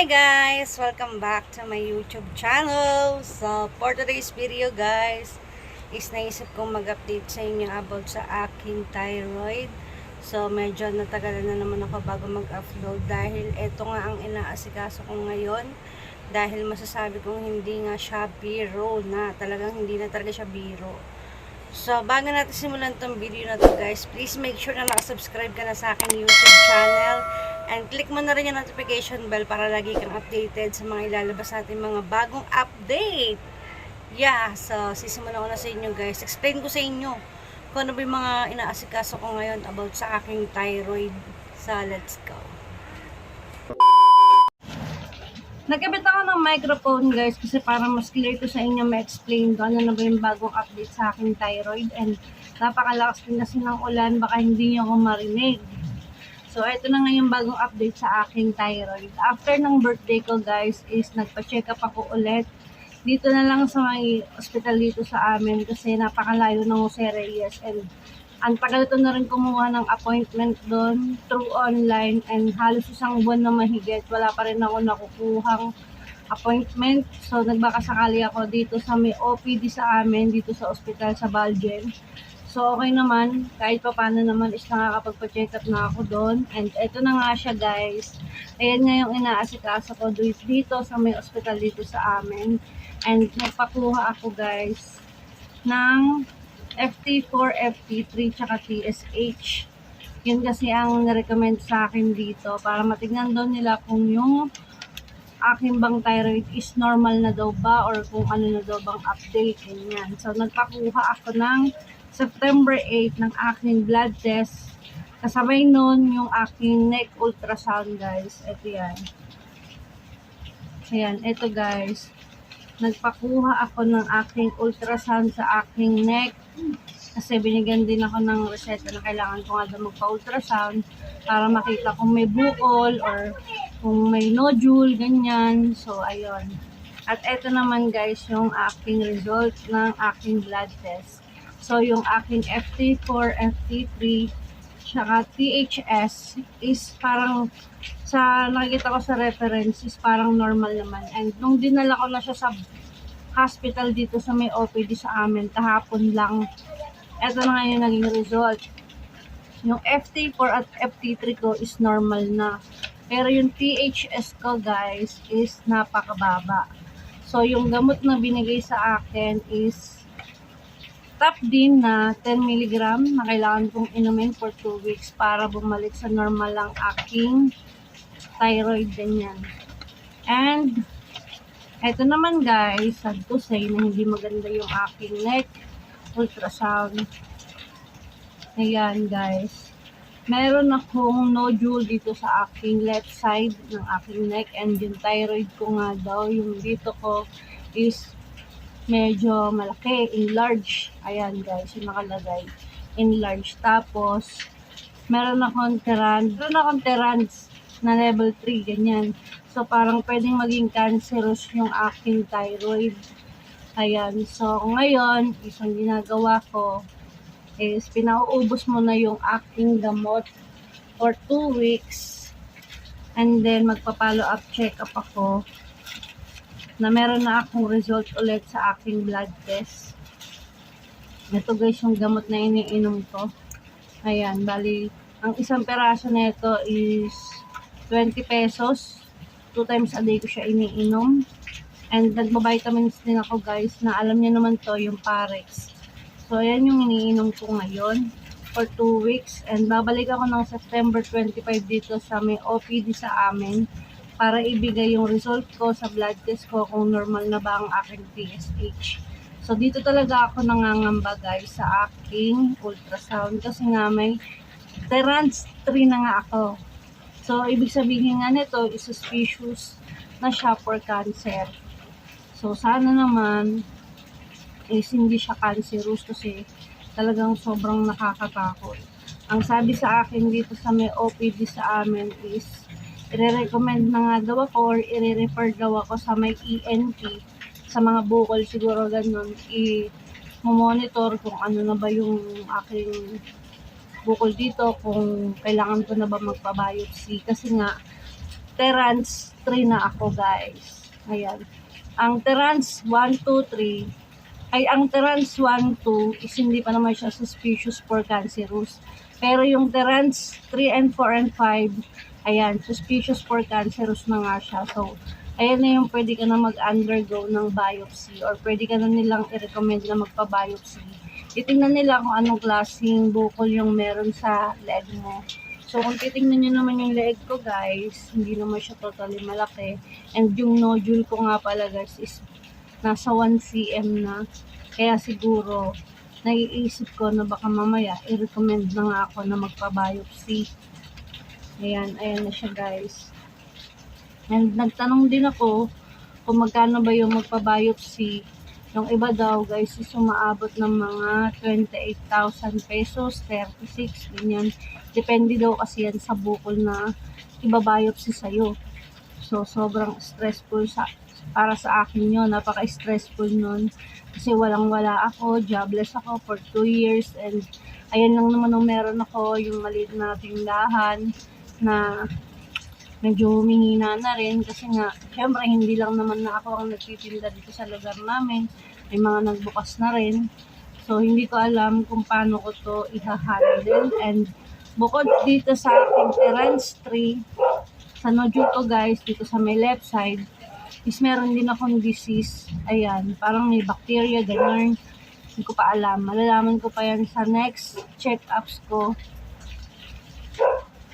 Hi guys! Welcome back to my YouTube channel. So, for today's video guys, is naisip kong mag-update sa inyo about sa aking thyroid. So, medyo natagalan na naman ako bago mag-upload dahil ito nga ang inaasikaso ko ngayon. Dahil masasabi kong hindi nga siya biro na. Talagang hindi na talaga siya biro. So, bago natin simulan tong video na to guys, please make sure na nakasubscribe ka na sa aking YouTube channel. And click mo na rin yung notification bell para lagi kang updated sa mga ilalabas natin mga bagong update. Yeah, so sisimulan ko na sa inyo guys. Explain ko sa inyo kung ano ba yung mga inaasikaso ko ngayon about sa aking thyroid. So, let's go. Nagkabit ako ng microphone guys kasi para mas clear ko sa inyo ma-explain ko ano na ba yung bagong update sa aking thyroid. And napakalakas din kasi ng ulan, baka hindi nyo ako marinig. So, ito na nga yung bagong update sa aking thyroid. After ng birthday ko, guys, is nagpa-check up ako ulit. Dito na lang sa may hospital dito sa amin kasi napakalayo ng Jose Reyes. And ang tagal ko na rin kumuha ng appointment doon through online. And halos isang buwan na mahigit. Wala pa rin ako nakukuhang appointment. So, nagbakasakali ako dito sa may OPD sa amin, dito sa hospital sa Balgen. So, okay naman. Kahit pa paano naman is nakakapagpa-check up na ako doon. And eto na nga siya, guys. Ayan nga yung inaasikaso ko dito sa may hospital dito sa amin. And nagpakuha ako, guys, ng FT4, FT3, tsaka TSH. Yun kasi ang na-recommend sa akin dito para matignan daw nila kung yung aking bang thyroid is normal na daw ba or kung ano na daw bang update. Ganyan. So, nagpakuha ako ng September 8 ng aking blood test. Kasabay nun yung aking neck ultrasound, guys. Ito yan. Ayan, ito guys. Nagpakuha ako ng aking ultrasound sa aking neck. Kasi binigyan din ako ng reseta na kailangan ko nga daw magpa-ultrasound para makita kung may bukol or kung may nodule, ganyan. So, ayun. At ito naman guys, yung aking result ng aking blood test. So, yung aking FT4, FT3, tsaka THS is parang sa nakikita ko sa reference is parang normal naman. And nung dinala ko na siya sa hospital dito sa may OPD sa amin, kahapon lang, eto na nga yung naging result. Yung FT4 at FT3 ko is normal na. Pero yung THS ko guys is napakababa. So, yung gamot na binigay sa akin is top din na 10 mg na kailangan kong inumin for 2 weeks para bumalik sa normal lang aking thyroid din yan. And eto naman guys, sad to say na hindi maganda yung aking neck ultrasound. Ayan guys. Meron akong nodule dito sa aking left side ng aking neck and yung thyroid ko nga daw, yung dito ko is medyo malaki, enlarge. Ayan guys, yung nakalagay. Enlarge. Tapos, meron akong terans na level 3, ganyan. So, parang pwedeng maging cancerous yung aking thyroid. Ayan. So, ngayon, isang ginagawa ko is pinauubos mo na yung aking gamot for 2 weeks. And then, magpa-follow up check up ako na meron na akong result ulit sa aking blood test. Ito guys yung gamot na iniinom ko. Ayan, bali, ang isang peraso na ito is 20 pesos. 2 times a day ko siya iniinom. And nagbabitamins din ako guys na alam niyo naman to, yung Parex. So, ayan yung iniinom ko ngayon for 2 weeks. And babalik ako ng September 25 dito sa may OPD sa amin para ibigay yung result ko sa blood test ko kung normal na ba ang aking TSH. So, dito talaga ako nangangamba guys sa aking ultrasound kasi nga may Terans 3 na nga ako. So, ibig sabihin nga nito is suspicious na siya for cancer. So, sana naman is hindi siya cancerous kasi talagang sobrang nakakatakot. Ang sabi sa akin dito sa may OPD sa amin is i-recommend na nga daw ako or i-refer daw ako sa may ENT sa mga bukol siguro ganun i-monitor kung ano na ba yung aking bukol dito, kung kailangan ko na ba magpa-biopsy kasi nga Terrance 3 na ako, guys. Ayan. Ang Terrance 1, 2, 3, ay ang Terrance 1, 2 is hindi pa naman siya suspicious for cancerous. Pero yung Terrance 3 and 4 and 5, ayan, suspicious for cancerous na nga siya. So, ayan na yung pwede ka na mag-undergo ng biopsy or pwede ka na nilang i-recommend na magpa-biopsy. Titingnan nila kung anong klaseng bukol yung meron sa leeg mo. So, kung titingnan nyo naman yung leeg ko, guys, hindi naman siya totally malaki. And yung nodule ko nga pala, guys, is nasa 1 cm na. Kaya siguro, naiisip ko na baka mamaya, i-recommend na nga ako na magpa-biopsy. Ayan, ayan na siya, guys. And nagtanong din ako kung magkano ba yung magpa-biopsy. Yung iba daw, guys, is umaabot ng mga 28,000 pesos, 36, ganyan. Depende daw kasi yan sa bukol na iba-biopsy sa'yo. So, sobrang stressful para sa akin yun. Napaka-stressful nun. Kasi walang-wala ako, jobless ako for 2 years. And ayan lang naman nung meron ako, yung maliit na tindahan na medyo humihina na rin kasi nga, syempre hindi lang naman na ako ang nagtitinda dito sa lugar namin. May mga nagbukas na rin. So, hindi ko alam kung paano ko to i-handle. And bukod dito sa aking Terrance 3, sa nodule ko, guys, dito sa may left side, is meron din akong disease. Ayan, parang may bacteria, ganyan. Hindi ko pa alam. Malalaman ko pa yan sa next check-ups ko.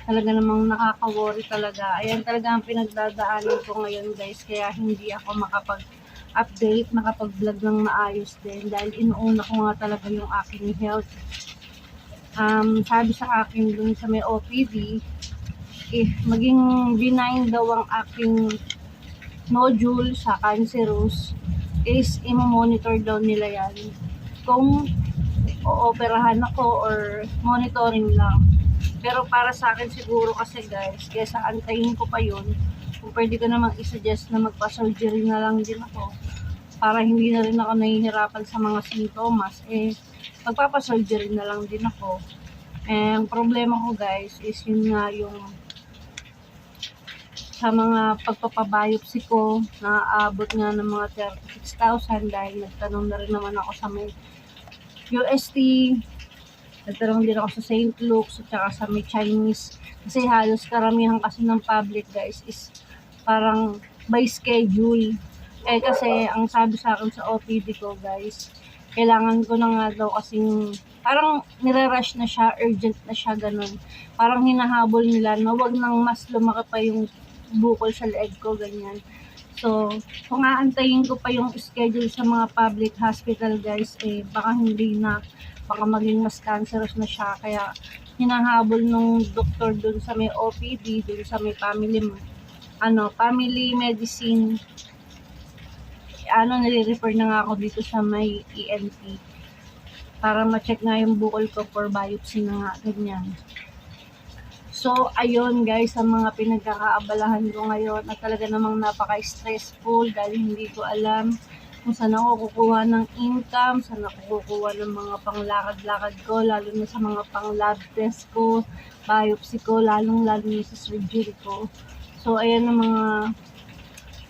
Talaga namang nakaka-worry talaga. Ayan talaga ang pinagdadaanan ko ngayon, guys. Kaya hindi ako makapag-update, makapag-vlog ng maayos din. Dahil inuuna ko nga talaga yung aking health. Sabi sa akin dun sa may OPD, maging benign daw ang aking nodule sa cancerous, is imo-monitor daw nila yan. Kung ooperahan ako or monitoring lang. Pero para sa akin siguro kasi, guys, kaysa antayin ko pa yun, kung pwede ko namang isuggest na magpa-surgery na lang din ako para hindi na rin ako nahihirapan sa mga sintomas, magpapa-surgery na lang din ako. Ang problema ko, guys, is yun nga yung sa mga pagpapabiopsy ko, naaabot nga ng mga 36,000 dahil nagtanong na rin naman ako sa may UST. Nagtanong din ako sa St. Luke's at saka sa may Chinese. Kasi halos karamihan kasi ng public, guys, is parang by schedule. Kasi ang sabi sa akin sa OPD ko, guys, kailangan ko na nga daw kasing parang nire-rush na siya, urgent na siya, ganun. Parang hinahabol nila na wag nang mas lumaki pa yung bukol sa leeg ko, ganyan. So, kung aantayin ko pa yung schedule sa mga public hospital, guys, baka hindi na, baka maging mas cancerous na siya. Kaya, hinahabol nung doktor dun sa may OPD, dun sa may family medicine. Nire-refer na nga ako dito sa may ENT. Para ma-check nga yung bukol ko for biopsy na nga, ganyan. So, ayun guys, ang mga pinagkakaabalahan ko ngayon at talaga namang napaka-stressful dahil hindi ko alam kung saan ako kukuha ng income, saan ako kukuha ng mga panglakad-lakad ko, lalo na sa mga pang-lab test ko, biopsy ko, lalong-lalo na sa surgery ko. So, ayan ang mga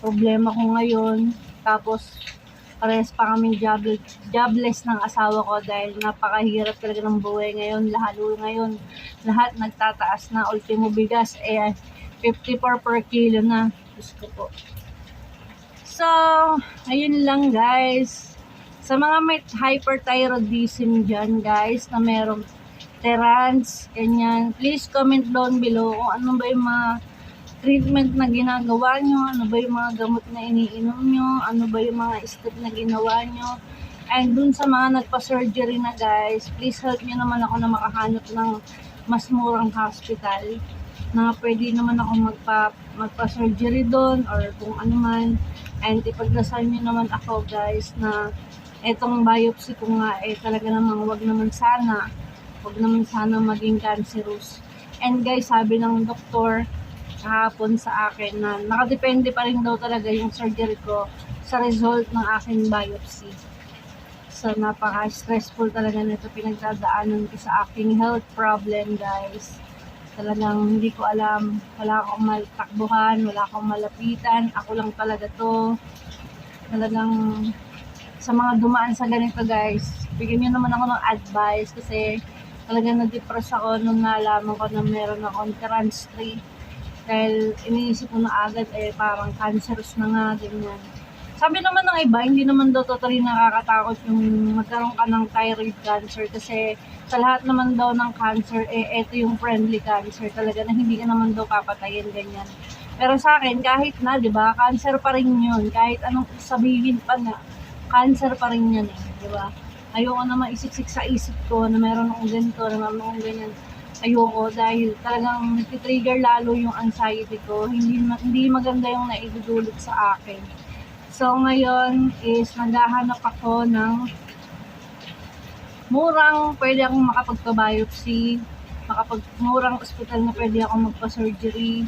problema ko ngayon. Tapos, parehas pa kaming jobless ng asawa ko dahil napakahirap talaga ng buhay ngayon. Lalo ngayon, lahat nagtataas na. Ultimo bigas, 54 per kilo na. Diyos ko po. So, ayun lang guys. Sa mga may hyperthyroidism dyan guys, na merong Terrance, ganyan, please comment down below kung ano ba yung mga treatment na ginagawa nyo, ano ba yung mga gamot na iniinom nyo, ano ba yung mga step na ginawa nyo. And dun sa mga nagpa-surgery na guys, please help nyo naman ako na makahanap ng mas murang hospital na pwede naman ako magpa-surgery doon or kung ano man. And ipagdasal nyo naman ako guys na etong biopsy ko nga talaga namang wag naman sana maging cancerous. And guys, sabi ng doktor kahapon sa akin na nakadepende pa rin daw talaga yung surgery ko sa result ng aking biopsy. So, napaka-stressful talaga nito pinagdadaanan ko sa aking health problem, guys. Talagang hindi ko alam, wala akong matakbuhan, wala akong malapitan, ako lang talaga to. Talagang sa mga dumaan sa ganito guys, bigyan nyo naman ako ng advice kasi talagang na-depress ako nung nalaman ko na meron akong trans 3. Dahil iniisip ko na agad parang cancerous na nga, ganyan. Sabi naman ng iba, hindi naman daw totally nakakatakot yung magkaroon ka ng thyroid cancer kasi sa lahat naman daw ng cancer, eto yung friendly cancer talaga na hindi ka naman daw papatayin, ganyan. Pero sa akin, kahit na, di ba, cancer pa rin yun. Kahit anong sabihin pa na, cancer pa rin yan di ba? Ayoko na maisiksik sa isip ko na meron akong ganito, na meron akong ganyan. Ayoko dahil talagang nag-trigger lalo yung anxiety ko. Hindi maganda yung naidudulot sa akin. So, ngayon is naghahanap ako ng murang pwede akong makapagpa-biopsy, murang ospital na pwede akong magpa-surgery.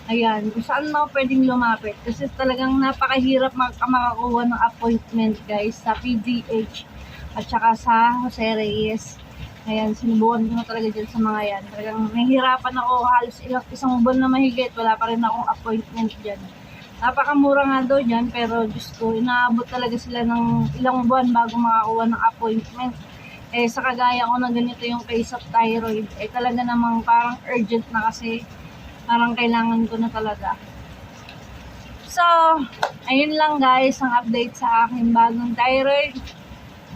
Ayan, kung saan na ako pwedeng lumapit. Kasi talagang napakahirap makakuha ng appointment guys sa PGH at saka sa Jose Reyes. Ayan, sinubukan ko na talaga dyan sa mga yan. Talagang nahihirapan ako halos isang buwan na mahigit. Wala pa rin akong appointment dyan. Napakamura nga daw dyan, pero Diyos ko, inaabot talaga sila ng ilang buwan bago makakuha ng appointment. Sa kagaya ko na ganito yung case of thyroid, talaga namang parang urgent na kasi parang kailangan ko na talaga. So, ayun lang guys, ang update sa aking bagong thyroid.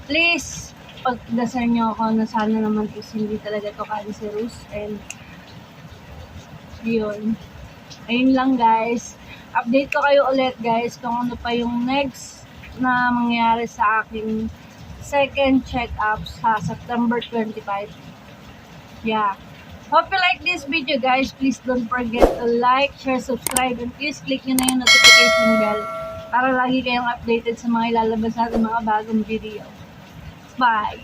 Please, pagdasal nyo ako na sana naman is hindi talaga to cancerous. And, yun. Ayun lang guys. Update ko kayo ulit guys kung ano pa yung next na mangyayari sa aking second check-up sa September 25. Yeah. Hope you like this video guys. Please don't forget to like, share, subscribe, and please click nyo na yung notification bell para lagi kayong updated sa mga ilalabas natin mga bagong video. Bye!